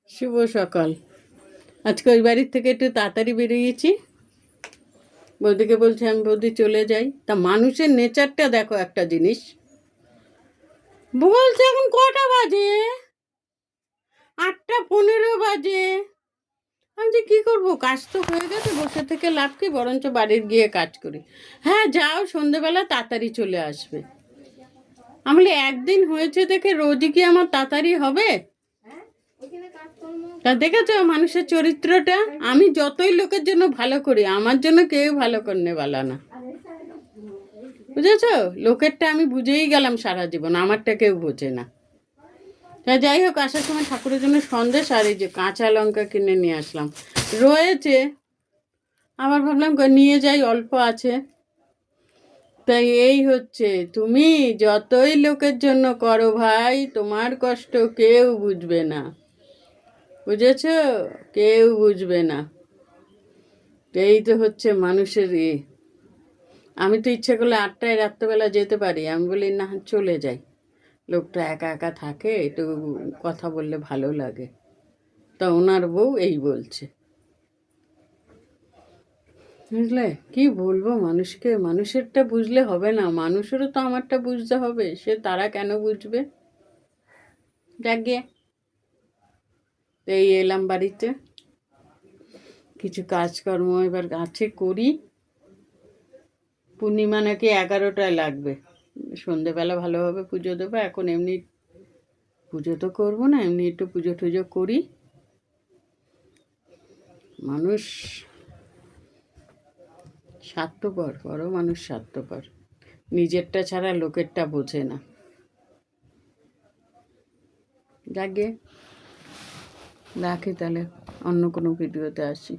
শুভ সকাল। আজকে ওই বাড়ির থেকে একটু তাড়াতাড়ি বেরিয়েছি। বৌদিকে বলছি আমি বৌদি চলে যাই। তা মানুষের নেচারটা দেখো একটা জিনিস। বলছে এখন কটা বাজে? 8:15 বাজে। আমি যে কী করবো, কাজ তো হয়ে গেছে, বসে থেকে লাভ কি, বরঞ্চ বাড়ির গিয়ে কাজ করি। হ্যাঁ যাও, সন্ধেবেলা তাড়াতাড়ি চলে আসবে। আমি বলি একদিন হয়েছে দেখে রোজই কি আমার তাড়াতাড়ি হবে? তা দেখেছো মানুষের চরিত্রটা? আমি যতই লোকের জন্য ভালো করি, আমার জন্য কেউ ভালো করনে বালা না, বুঝেছো? লোকেরটা আমি বুঝেই গেলাম সারা জীবন, আমারটা কেউ বোঝে না। তা যাই হোক, আসার সময় ঠাকুরের জন্য সন্দেশ আর এই যে কাঁচা লঙ্কা কিনে নিয়ে আসলাম, রয়েছে। আবার ভাবলাম নিয়ে যাই, অল্প আছে। তাই এই হচ্ছে, তুমি যতই লোকের জন্য করো ভাই, তোমার কষ্ট কেউ বুঝবে না, বুঝেছ? কেউ বুঝবে না। এই তো হচ্ছে মানুষের আমি তো ইচ্ছে করলে 8টায় রাত্রেবেলা যেতে পারি, আমি বলি না চলে যাই, লোকটা একা একা থাকে, একটু কথা বললে ভালো লাগে। তা ওনার বউ এই বলছে, বুঝলে? কি বলবো মানুষকে, মানুষেরটা বুঝলে হবে না, মানুষেরও তো আমারটা বুঝতে হবে। সে তারা কেন বুঝবে? যাক গিয়ে, এই এলাম বাড়িতে, কিছু কাজকর্ম এবার আছে করি। পূর্ণিমা নাকি 11টায় লাগবে, সন্ধেবেলা ভালোভাবে পুজো দেবো। এখন এমনি পুজো তো করবো না, এমনি একটু পুজো টুজো করি। মানুষ স্বার্থপর, বড় মানুষ স্বার্থপর, নিজেরটা ছাড়া লোকেরটা বোঝে না। যাকে রাখি তাহলে, অন্য কোনো ভিডিওতে আসি।